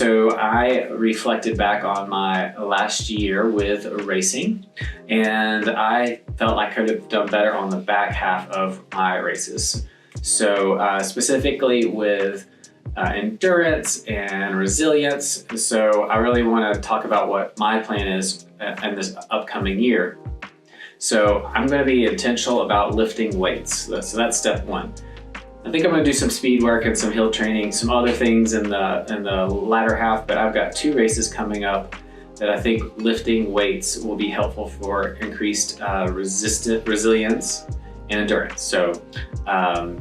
So I reflected back on my last year with racing, and I felt I could have done better on the back half of my races. So specifically with endurance and resilience. So I really want to talk about what my plan is in this upcoming year. So I'm going to be intentional about lifting weights. So that's step one. I think I'm going to do some speed work and some hill training, some other things in the latter half, but I've got 2 races coming up that I think lifting weights will be helpful for increased resilience and endurance. So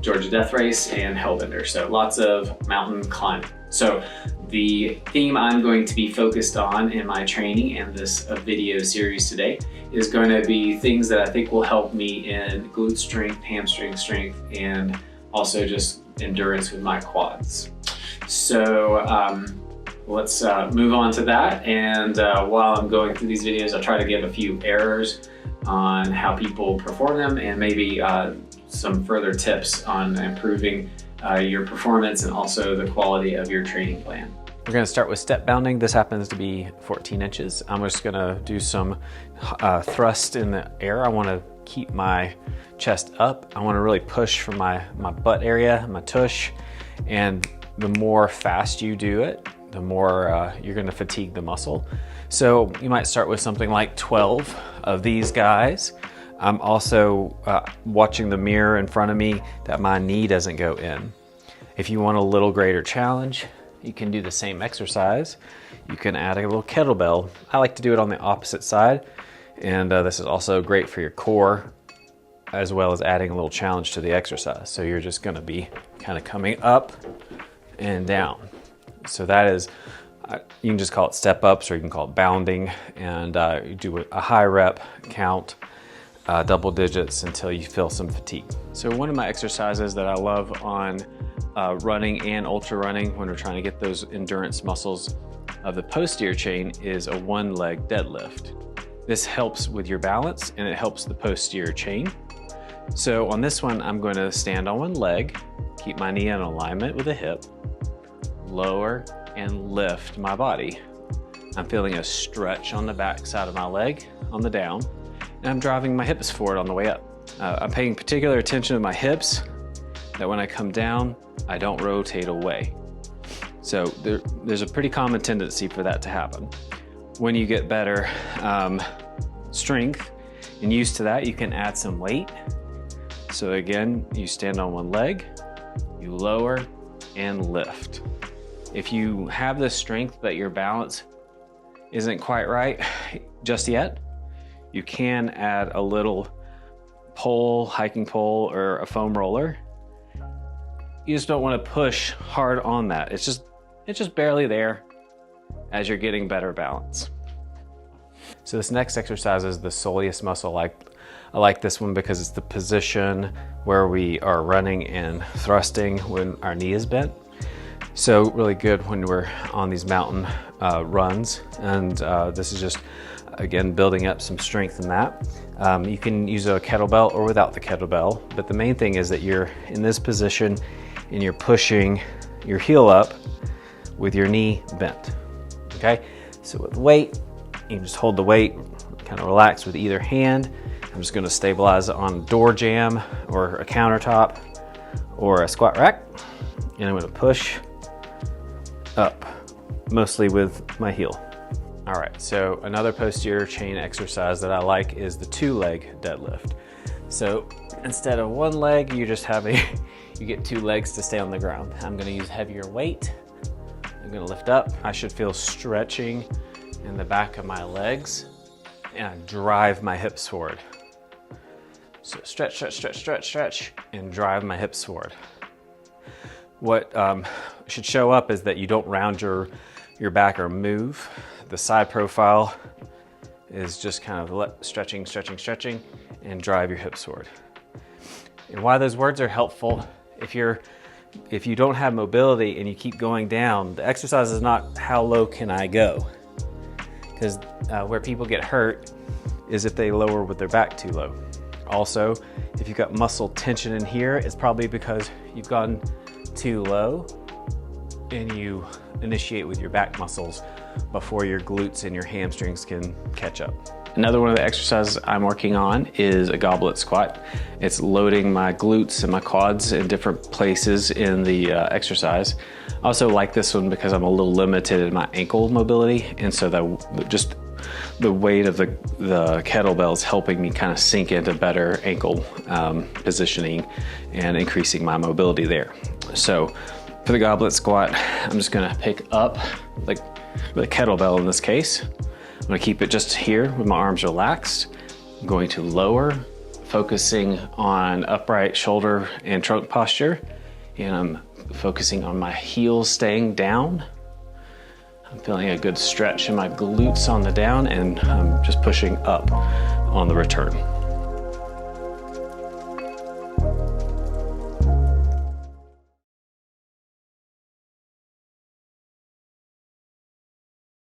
Georgia Death Race and Hellbender. So lots of mountain climbing. So the theme I'm going to be focused on in my training and this video series today is going to be things that I think will help me in glute strength, hamstring strength, and also just endurance with my quads. So let's move on to that. And while I'm going through these videos, I'll try to give a few errors on how people perform them and maybe some further tips on improving your performance and also the quality of your training plan. We're going to start with step bounding. This happens to be 14 inches. I'm just going to do some thrust in the air. I want to keep my chest up. I want to really push from my butt area, my tush, and the more fast you do it, the more you're going to fatigue the muscle. So you might start with something like 12 of these guys. I'm also watching the mirror in front of me that my knee doesn't go in. If you want a little greater challenge, you can do the same exercise. You can add a little kettlebell. I like to do it on the opposite side, and this is also great for your core, as well as adding a little challenge to the exercise. So you're just gonna be kind of coming up and down. So that is, you can just call it step ups, or you can call it bounding, and you do a high rep count, double digits until you feel some fatigue. So one of my exercises that I love on running and ultra running when we're trying to get those endurance muscles of the posterior chain is a 1-leg deadlift. This helps with your balance and it helps the posterior chain. So on this one, I'm going to stand on one leg, keep my knee in alignment with the hip, lower and lift my body. I'm feeling a stretch on the back side of my leg on the down, and I'm driving my hips forward on the way up. I'm paying particular attention to my hips, that when I come down, I don't rotate away. So there's a pretty common tendency for that to happen. When you get better strength and used to that, you can add some weight. So again, you stand on one leg, you lower and lift. If you have the strength but your balance isn't quite right just yet, you can add a little pole, hiking pole, or a foam roller. You just don't want to push hard on that. It's just barely there as you're getting better balance. So this next exercise is the soleus muscle. I like this one because it's the position where we are running and thrusting when our knee is bent. So really good when we're on these mountain runs. And this is just, again, building up some strength in that. You can use a kettlebell or without the kettlebell, but the main thing is that you're in this position and you're pushing your heel up with your knee bent, okay? So with weight, you can just hold the weight, kind of relax with either hand. I'm just gonna stabilize it on a door jamb or a countertop or a squat rack. And I'm gonna push up, mostly with my heel. All right, so another posterior chain exercise that I like is the 2-leg deadlift. So instead of one leg, you just have you get 2 legs to stay on the ground. I'm gonna use heavier weight. I'm gonna lift up. I should feel stretching in the back of my legs, and I drive my hips forward. So stretch, stretch, stretch, stretch, stretch, and drive my hips forward. What should show up is that you don't round your back or move. The side profile is just kind of stretching, stretching, stretching, and drive your hips forward. And why those words are helpful, if you don't have mobility and you keep going down, the exercise is not how low can I go? Because where people get hurt is if they lower with their back too low. Also, if you've got muscle tension in here, it's probably because you've gone too low and you initiate with your back muscles before your glutes and your hamstrings can catch up. Another one of the exercises I'm working on is a goblet squat. It's loading my glutes and my quads in different places in the exercise. I also like this one because I'm a little limited in my ankle mobility, and so that just the weight of the kettlebell is helping me kind of sink into better ankle positioning and increasing my mobility there. So for the goblet squat, I'm just gonna pick up like the kettlebell in this case. I'm gonna keep it just here with my arms relaxed. I'm going to lower, focusing on upright shoulder and trunk posture, and I'm focusing on my heels staying down. I'm feeling a good stretch in my glutes on the down, and I'm just pushing up on the return.